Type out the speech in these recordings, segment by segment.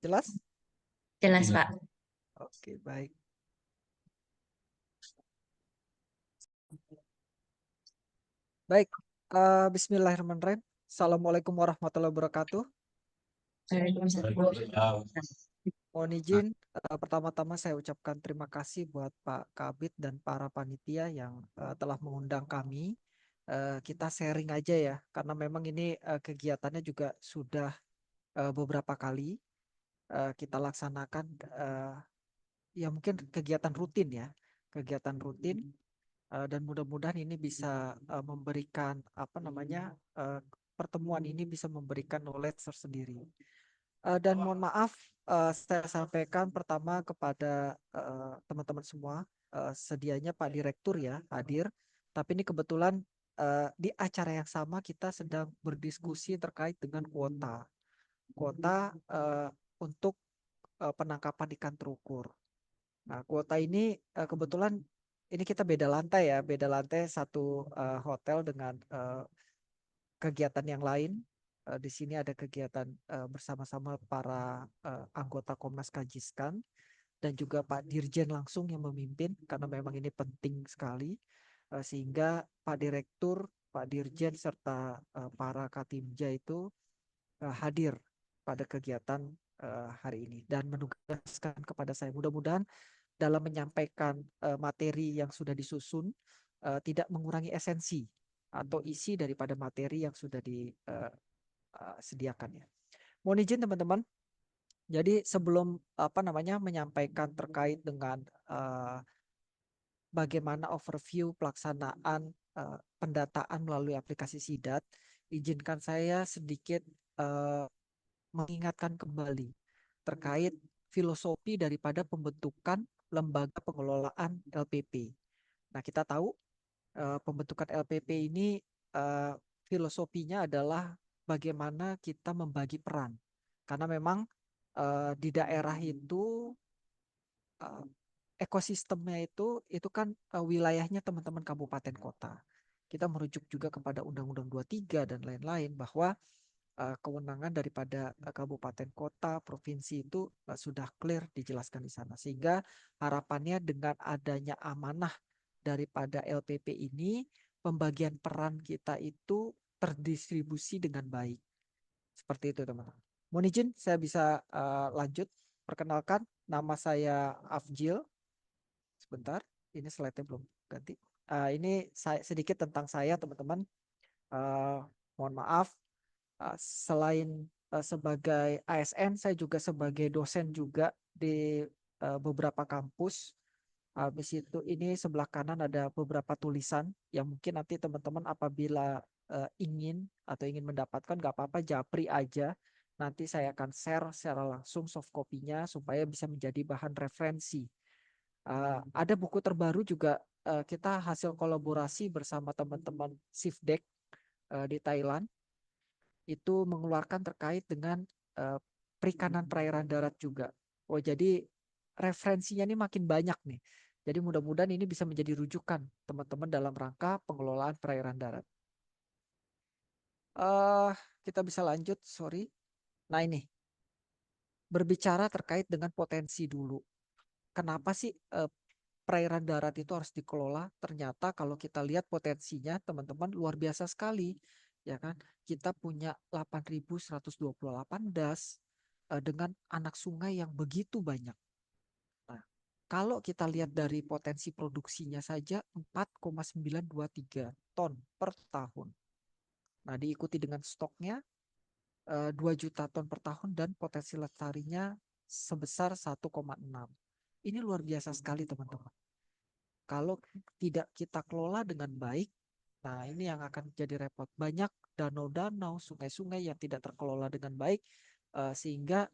Jelas? Jelas, Pak. Oke, baik. Baik. Bismillahirrahmanirrahim. Assalamualaikum warahmatullahi wabarakatuh. Waalaikumsalam. Mohon izin, pertama-tama saya ucapkan terima kasih buat Pak Kabit dan para panitia yang telah mengundang kami. Kita sharing aja ya, karena memang ini kegiatannya juga sudah beberapa kali kita laksanakan. Ya mungkin kegiatan rutin ya, kegiatan rutin. Dan mudah-mudahan ini bisa memberikan apa namanya pertemuan ini bisa memberikan knowledge tersendiri. Dan mohon maaf, saya sampaikan pertama kepada teman-teman semua, sedianya Pak Direktur ya hadir, tapi ini kebetulan di acara yang sama kita sedang berdiskusi terkait dengan kuota, kuota untuk penangkapan ikan terukur. Nah, kuota ini kebetulan ini kita beda lantai ya, beda lantai satu hotel dengan kegiatan yang lain. Di sini ada kegiatan bersama-sama para anggota Komnas Kajiskan dan juga Pak Dirjen langsung yang memimpin karena memang ini penting sekali, sehingga Pak Direktur, Pak Dirjen serta para Katimja itu hadir pada kegiatan hari ini dan menugaskan kepada saya. Mudah-mudahan dalam menyampaikan materi yang sudah disusun tidak mengurangi esensi atau isi daripada materi yang sudah disediakan ya. Mohon izin teman-teman. Jadi sebelum apa namanya menyampaikan terkait dengan uh, bagaimana overview pelaksanaan pendataan melalui aplikasi SIDAT, izinkan saya sedikit uh, mengingatkan kembali terkait filosofi daripada pembentukan lembaga pengelolaan LPP. Nah, kita tahu pembentukan LPP ini eh, filosofinya adalah bagaimana kita membagi peran. Karena memang di daerah itu eh, ekosistemnya itu kan wilayahnya teman-teman kabupaten kota. Kita merujuk juga kepada Undang-Undang 23 dan lain-lain bahwa kewenangan daripada kabupaten kota provinsi itu sudah clear dijelaskan di sana, sehingga harapannya dengan adanya amanah daripada LPP ini pembagian peran kita itu terdistribusi dengan baik seperti itu teman-teman. Mohon izin saya bisa lanjut. Perkenalkan, nama saya Afjil. Sebentar, ini slide-nya belum ganti. Ini sedikit tentang saya teman-teman. Uh, Mohon maaf. Selain sebagai ASN, saya juga sebagai dosen juga di beberapa kampus. Habis itu ini sebelah kanan ada beberapa tulisan yang mungkin nanti teman-teman apabila ingin atau ingin mendapatkan nggak apa-apa japri aja. Nanti saya akan share secara langsung soft copy-nya supaya bisa menjadi bahan referensi. Ada buku terbaru juga kita hasil kolaborasi bersama teman-teman Sifdek di Thailand itu mengeluarkan terkait dengan uh, perikanan perairan darat juga. Oh, jadi referensinya ini makin banyak nih. Jadi mudah-mudahan ini bisa menjadi rujukan teman-teman dalam rangka pengelolaan perairan darat. Uh, Kita bisa lanjut, sorry. Nah ini, berbicara terkait dengan potensi dulu. Kenapa sih perairan darat itu harus dikelola? Ternyata kalau kita lihat potensinya teman-teman luar biasa sekali. Ya kan? Kita punya 8.128 das dengan anak sungai yang begitu banyak. Nah, kalau kita lihat dari potensi produksinya saja 4,923 ton per tahun. Nah, diikuti dengan stoknya 2 juta ton per tahun dan potensi lestarinya sebesar 1,6. Ini luar biasa sekali teman-teman. Kalau tidak kita kelola dengan baik, nah ini yang akan jadi repot. Banyak danau-danau, sungai-sungai yang tidak terkelola dengan baik sehingga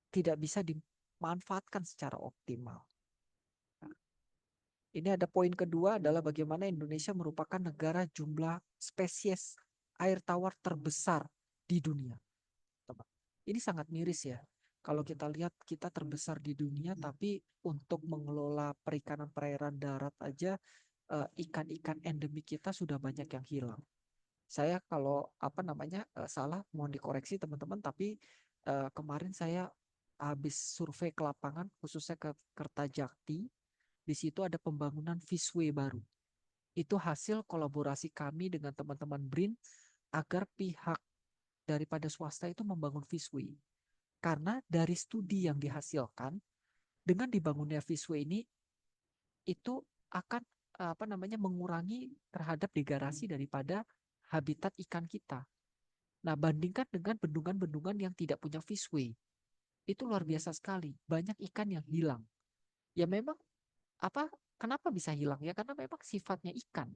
tidak bisa dimanfaatkan secara optimal. Nah, ini ada poin kedua adalah bagaimana Indonesia merupakan negara jumlah spesies air tawar terbesar di dunia. Ini sangat miris ya. Kalau kita lihat kita terbesar di dunia, tapi untuk mengelola perikanan perairan darat aja ikan-ikan endemik kita sudah banyak yang hilang. Saya kalau apa namanya salah mohon dikoreksi teman-teman, tapi kemarin saya habis survei ke lapangan, khususnya ke Kertajakti. Di situ ada pembangunan Fishway baru. Itu hasil kolaborasi kami dengan teman-teman BRIN agar pihak daripada swasta itu membangun Fishway. Karena dari studi yang dihasilkan, dengan dibangunnya Fishway ini, itu akan mengurangi terhadap degradasi daripada habitat ikan kita. Nah, bandingkan dengan bendungan-bendungan yang tidak punya fishway, itu luar biasa sekali. Banyak ikan yang hilang. Ya memang apa? Kenapa bisa hilang ya? Karena memang sifatnya ikan.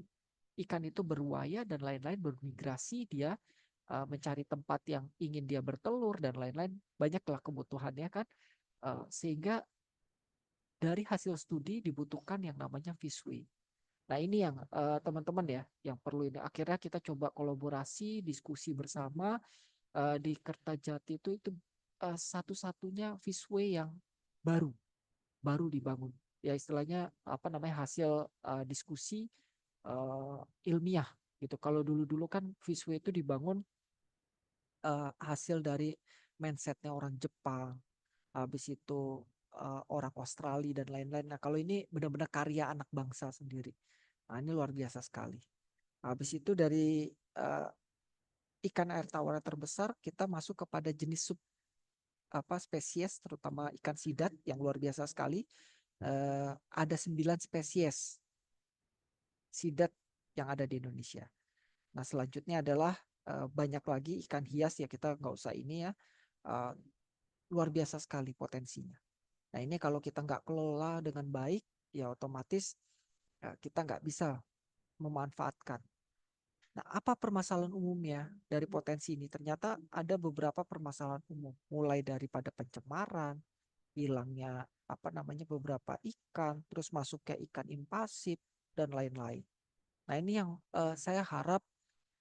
Ikan itu berbuaya dan lain-lain, bermigrasi, dia mencari tempat yang ingin dia bertelur dan lain-lain. Banyaklah kebutuhannya kan. Sehingga dari hasil studi dibutuhkan yang namanya fishway. Nah, ini yang teman-teman ya, yang perlu ini. Akhirnya kita coba kolaborasi, diskusi bersama di Kertajati itu satu-satunya fishway yang baru baru dibangun. Ya istilahnya hasil diskusi ilmiah gitu. Kalau dulu-dulu kan fishway itu dibangun hasil dari mindsetnya orang Jepang, habis itu orang Australia dan lain-lain. Nah, kalau ini benar-benar karya anak bangsa sendiri. Nah, ini luar biasa sekali. Habis itu dari ikan air tawar terbesar, kita masuk kepada jenis spesies, terutama ikan sidat yang luar biasa sekali. Ada 9 spesies sidat yang ada di Indonesia. Nah, selanjutnya adalah banyak lagi ikan hias, ya kita nggak usah ini ya. Uh, Luar biasa sekali potensinya. Nah, ini kalau kita nggak kelola dengan baik, ya otomatis kita nggak bisa memanfaatkan. Nah, apa permasalahan umumnya dari potensi ini? Ternyata ada beberapa permasalahan umum, mulai daripada pencemaran, hilangnya beberapa ikan, terus masuk ke ikan invasif dan lain-lain. Nah, ini yang saya harap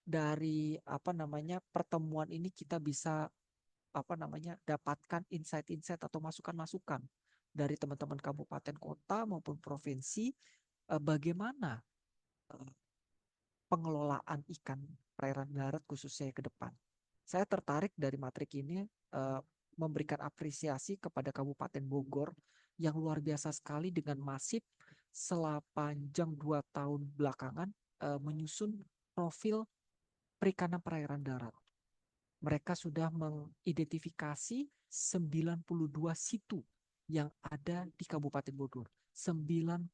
dari pertemuan ini kita bisa dapatkan insight-insight atau masukan-masukan dari teman-teman kabupaten kota maupun provinsi, bagaimana eh, pengelolaan ikan perairan darat khususnya ke depan. Saya tertarik dari matrik ini memberikan apresiasi kepada Kabupaten Bogor yang luar biasa sekali dengan masif sepanjang 2 tahun belakangan menyusun profil perikanan perairan darat. Mereka sudah mengidentifikasi 92 situ yang ada di Kabupaten Bogor. 92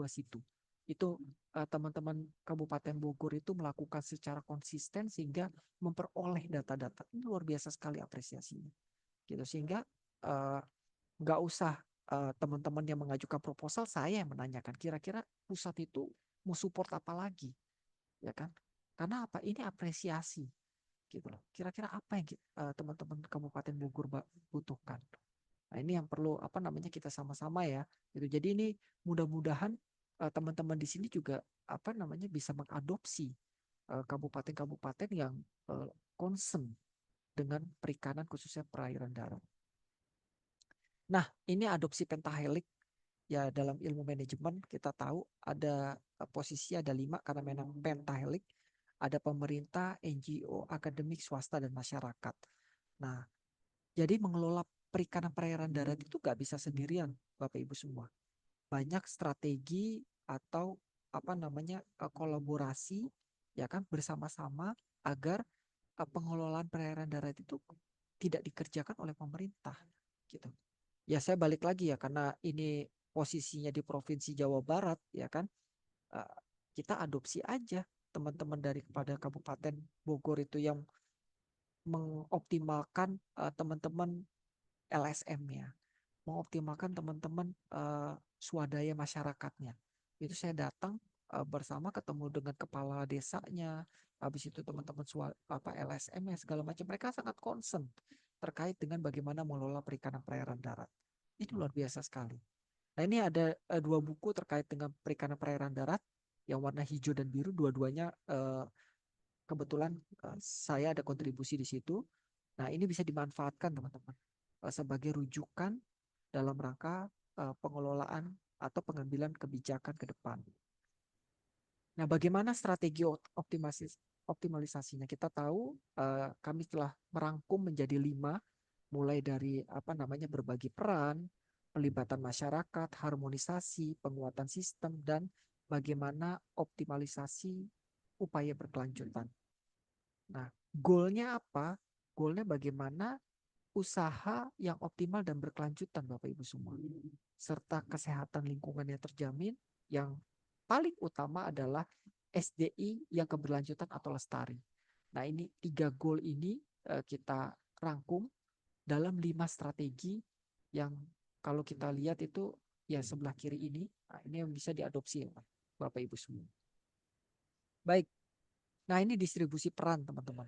situ. Itu teman-teman Kabupaten Bogor itu melakukan secara konsisten sehingga memperoleh data-data. Ini luar biasa sekali apresiasinya. Gitu. Sehingga nggak usah teman-teman yang mengajukan proposal, saya yang menanyakan kira-kira pusat itu mau support apa lagi, ya kan? Karena apa? Ini apresiasi gitu loh. Kira-kira apa yang teman-teman Kabupaten Bogor butuhkan. Nah, ini yang perlu kita sama-sama ya. Gitu. Jadi ini mudah-mudahan teman-teman di sini juga bisa mengadopsi kabupaten-kabupaten yang concern dengan perikanan khususnya perairan darat. Nah, ini adopsi pentahelik ya, dalam ilmu manajemen kita tahu ada posisi ada 5 karena memang pentahelik. Ada pemerintah, NGO, akademik, swasta, dan masyarakat. Nah, jadi mengelola perikanan perairan darat itu nggak bisa sendirian, Bapak Ibu semua. Banyak strategi atau kolaborasi ya kan bersama-sama agar pengelolaan perairan darat itu tidak dikerjakan oleh pemerintah gitu. Ya saya balik lagi ya, karena ini posisinya di Provinsi Jawa Barat ya kan, eh, kita adopsi aja teman-teman dari kepada Kabupaten Bogor itu yang mengoptimalkan teman-teman LSM-nya, mengoptimalkan teman-teman swadaya masyarakatnya. Itu saya datang bersama, ketemu dengan kepala desanya, habis itu teman-teman LSM-nya segala macam, mereka sangat concern terkait dengan bagaimana mengelola perikanan perairan darat. Itu luar biasa sekali. Nah, ini ada 2 buku terkait dengan perikanan perairan darat yang warna hijau dan biru, dua-duanya kebetulan saya ada kontribusi di situ. Nah, ini bisa dimanfaatkan teman-teman sebagai rujukan dalam rangka pengelolaan atau pengambilan kebijakan ke depan. Nah, bagaimana strategi optimalisasinya? Kita tahu kami telah merangkum menjadi 5 mulai dari berbagi peran, pelibatan masyarakat, harmonisasi, penguatan sistem, dan bagaimana optimalisasi upaya berkelanjutan. Nah, goalnya apa? Goalnya bagaimana usaha yang optimal dan berkelanjutan, Bapak Ibu semua, serta kesehatan lingkungan yang terjamin. Yang paling utama adalah SDI yang keberlanjutan atau lestari. Nah, ini 3 goal ini kita rangkum dalam 5 strategi yang kalau kita lihat itu ya sebelah kiri ini. Nah, ini yang bisa diadopsi ya, Bapak Ibu semua. Baik. Nah, ini distribusi peran, teman-teman.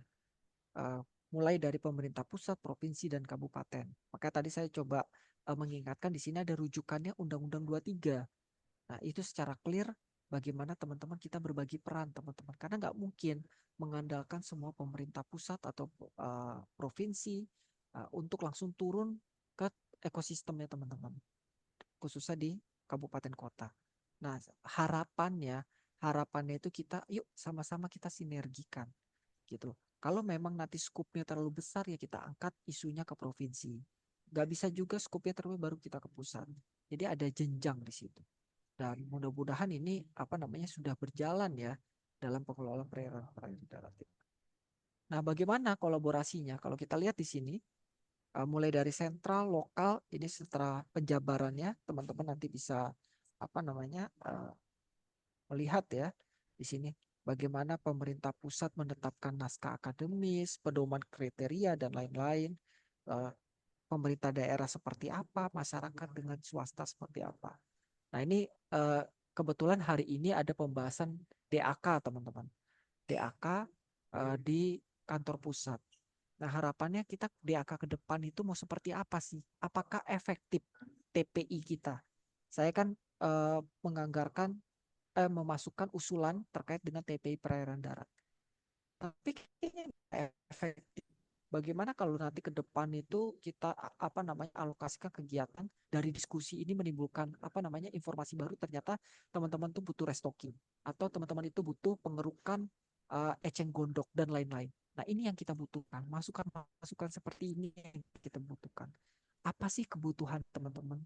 Mulai dari pemerintah pusat, provinsi, dan kabupaten. Maka tadi saya coba mengingatkan di sini ada rujukannya Undang-Undang 23. Nah, itu secara clear bagaimana teman-teman kita berbagi peran, teman-teman. Karena nggak mungkin mengandalkan semua pemerintah pusat atau provinsi untuk langsung turun ke ekosistemnya, teman-teman. Khususnya di kabupaten kota. Nah, harapannya itu kita yuk sama-sama kita sinergikan gitu. Kalau memang nanti skupnya terlalu besar ya kita angkat isunya ke provinsi. Gak bisa juga skupnya terlalu baru kita ke pusat. Jadi ada jenjang di situ. Dan mudah-mudahan ini sudah berjalan ya dalam pengelolaan perairan darat. Nah, bagaimana kolaborasinya? Kalau kita lihat di sini mulai dari sentral, lokal, ini setelah penjabarannya teman-teman nanti bisa melihat ya di sini bagaimana pemerintah pusat menetapkan naskah akademis, pedoman kriteria dan lain-lain. Pemerintah daerah seperti apa, masyarakat dengan swasta seperti apa. Nah, ini kebetulan hari ini ada pembahasan DAK, teman-teman. DAK di kantor pusat. Nah, harapannya kita DAK ke depan itu mau seperti apa sih? Apakah efektif TPI kita? Saya kan menganggarkan memasukkan usulan terkait dengan TPI perairan darat. Tapi kayaknya efektif. Bagaimana kalau nanti ke depan itu kita alokasikan kegiatan dari diskusi ini menimbulkan informasi baru, ternyata teman-teman tuh butuh restocking atau teman-teman itu butuh pengerukan eceng gondok dan lain-lain. Nah, ini yang kita butuhkan, masukan seperti ini yang kita butuhkan. Apa sih kebutuhan teman-teman?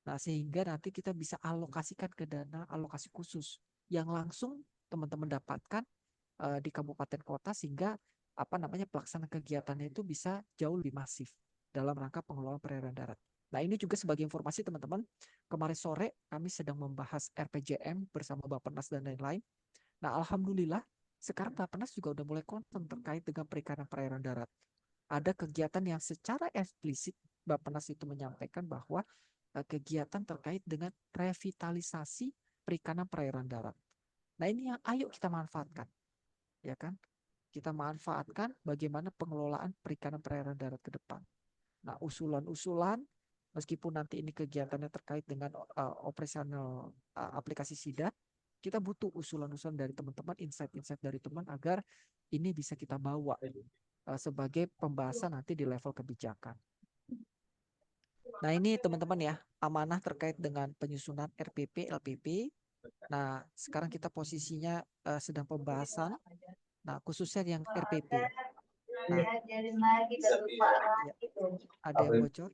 Nah, sehingga nanti kita bisa alokasikan ke dana alokasi khusus yang langsung teman-teman dapatkan di kabupaten kota, sehingga pelaksanaan kegiatannya itu bisa jauh lebih masif dalam rangka pengelolaan perairan darat. Nah, ini juga sebagai informasi teman-teman, kemarin sore kami sedang membahas RPJM bersama Bappenas dan lain-lain. Nah, alhamdulillah sekarang Bappenas juga udah mulai konten terkait dengan perikanan perairan darat. Ada kegiatan yang secara eksplisit Bappenas itu menyampaikan bahwa kegiatan terkait dengan revitalisasi perikanan perairan darat. Nah, ini yang ayo kita manfaatkan, ya kan? Kita manfaatkan bagaimana pengelolaan perikanan perairan darat ke depan. Nah, usulan-usulan, meskipun nanti ini kegiatannya terkait dengan operasional aplikasi SIDA, kita butuh usulan-usulan dari teman-teman, insight-insight dari teman agar ini bisa kita bawa sebagai pembahasan nanti di level kebijakan. Nah, ini teman-teman ya, amanah terkait dengan penyusunan RPP, LPP. Nah, sekarang kita posisinya sedang pembahasan. Nah, khususnya yang RPP. Nah, ya, ada yang bocor?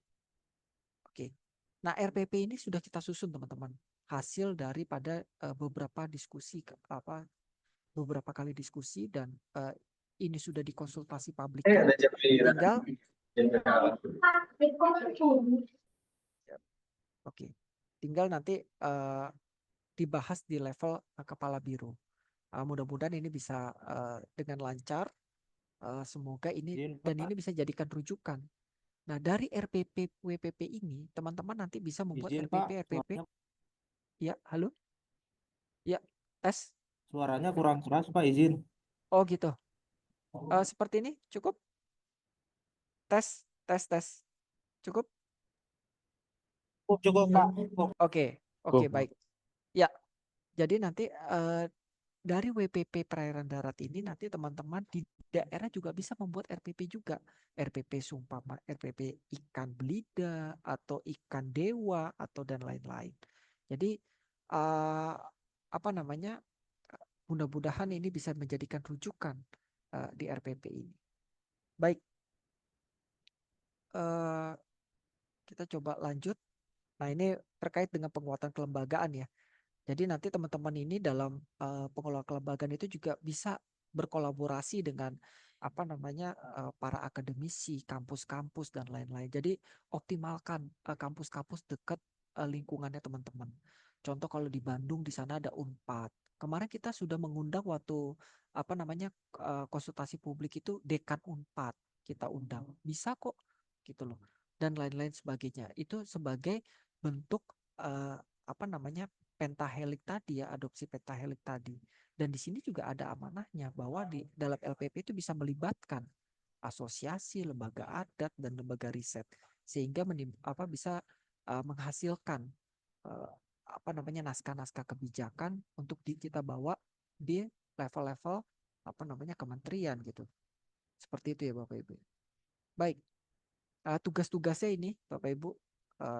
Oke. Nah, RPP ini sudah kita susun, teman-teman. Hasil daripada beberapa diskusi beberapa kali diskusi, dan ini sudah dikonsultasi publikkan. Tinggal Oke, tinggal nanti dibahas di level kepala biro. Mudah-mudahan ini bisa dengan lancar. Semoga ini dan ini bisa jadikan rujukan. Nah, dari RPP WPP ini, teman-teman nanti bisa membuat RPP. Ya, halo? Ya, tes. Suaranya kurang keras, Pak, izin. Oh, gitu. Seperti ini cukup? Tes. Cukup? Cukup, Pak. Oke, baik. Ya, jadi nanti dari WPP perairan darat ini nanti teman-teman di daerah juga bisa membuat RPP juga. RPP Sumpama, RPP ikan belida atau ikan dewa atau dan lain-lain. Jadi mudah-mudahan ini bisa menjadikan rujukan di RPP ini. Baik. eh, kita coba lanjut. Nah, ini terkait dengan penguatan kelembagaan ya. Jadi nanti teman-teman ini dalam pengelola kelembagaan itu juga bisa berkolaborasi dengan apa namanya para akademisi, kampus-kampus dan lain-lain. Jadi optimalkan kampus-kampus dekat lingkungannya teman-teman. Contoh kalau di Bandung di sana ada Unpad. Kemarin kita sudah mengundang waktu apa namanya konsultasi publik itu dekan Unpad kita undang. Bisa kok gitu loh. Dan lain-lain sebagainya. Itu sebagai bentuk apa namanya pentahelik tadi ya, adopsi pentahelik tadi. Dan di sini juga ada amanahnya bahwa di dalam LPP itu bisa melibatkan asosiasi, lembaga adat dan lembaga riset sehingga bisa menghasilkan uh, apa namanya naskah-naskah kebijakan untuk kita bawa di level-level apa namanya kementerian gitu. Seperti itu ya Bapak Ibu. Baik, tugas-tugasnya ini Bapak Ibu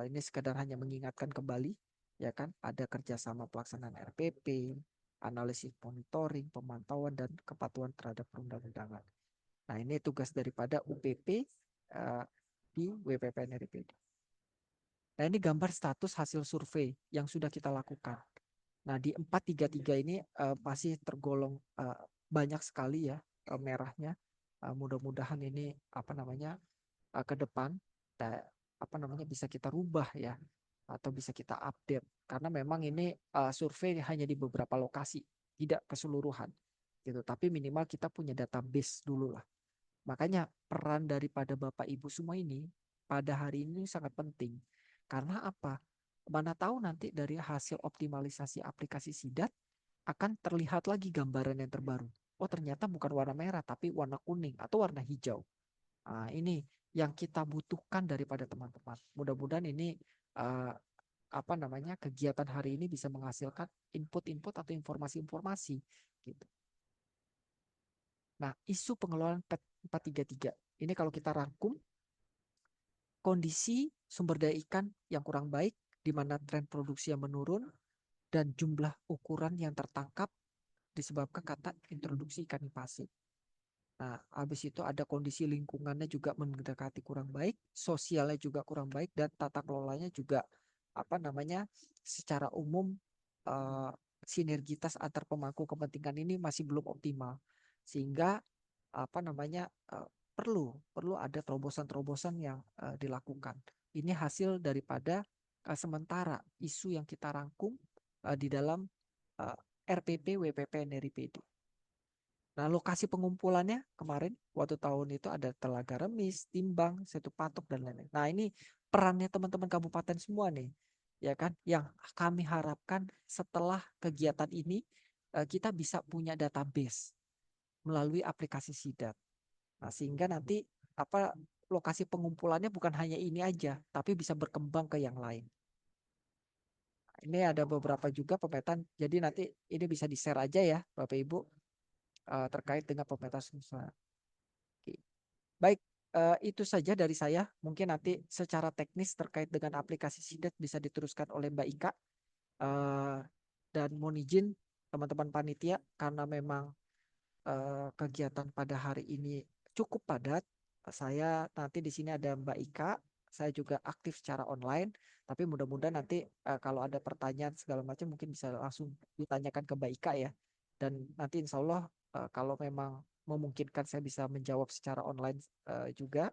ini sekadar hanya mengingatkan kembali ya kan ada kerjasama pelaksanaan RPP, analisis monitoring, pemantauan dan kepatuhan terhadap perundang-undangan. Nah ini tugas daripada UPP di WPPN RPD. Nah ini gambar status hasil survei yang sudah kita lakukan. Nah di 433 ini masih tergolong banyak sekali ya merahnya. Mudah-mudahan ini apa namanya ke depan apa namanya bisa kita rubah ya atau bisa kita update karena memang ini survei hanya di beberapa lokasi tidak keseluruhan gitu tapi minimal kita punya database dulu lah makanya peran daripada Bapak Ibu semua ini pada hari ini sangat penting karena apa mana tahu nanti dari hasil optimalisasi aplikasi Sidat akan terlihat lagi gambaran yang terbaru oh ternyata bukan warna merah tapi warna kuning atau warna hijau. Nah, ini yang kita butuhkan daripada teman-teman. Mudah-mudahan ini uh, apa namanya kegiatan hari ini bisa menghasilkan input-input atau informasi-informasi gitu. Nah, isu pengelolaan PET 433 ini kalau kita rangkum kondisi sumber daya ikan yang kurang baik di mana tren produksi yang menurun dan jumlah ukuran yang tertangkap disebabkan kata introduksi ikan invasif. Nah, habis itu ada kondisi lingkungannya juga mendekati kurang baik, sosialnya juga kurang baik, dan tata kelolanya juga apa namanya secara umum eh, sinergitas antar pemangku kepentingan ini masih belum optimal, sehingga apa namanya perlu perlu ada terobosan-terobosan yang dilakukan. Ini hasil daripada sementara isu yang kita rangkum di dalam eh, RPP WPP NRIPD. Nah, lokasi pengumpulannya kemarin waktu tahun itu ada Telaga Remis, Timbang, Setu Patok dan lain-lain. Nah, ini perannya teman-teman kabupaten semua nih. Ya kan? Yang kami harapkan setelah kegiatan ini kita bisa punya database melalui aplikasi Sidat. Nah, sehingga nanti apa lokasi pengumpulannya bukan hanya ini aja, tapi bisa berkembang ke yang lain. Ini ada beberapa juga pemetaan. Jadi nanti ini bisa di-share aja ya, Bapak Ibu, terkait dengan pemetaan susah. Baik, itu saja dari saya. Mungkin nanti secara teknis terkait dengan aplikasi Sidet bisa diteruskan oleh Mbak Ika. Eh, dan mohon izin teman-teman panitia karena memang kegiatan pada hari ini cukup padat. Saya nanti di sini ada Mbak Ika. Saya juga aktif secara online. Tapi mudah-mudahan nanti kalau ada pertanyaan segala macam mungkin bisa langsung ditanyakan ke Mbak Ika ya. Dan nanti insya Allah kalau memang memungkinkan saya bisa menjawab secara online juga.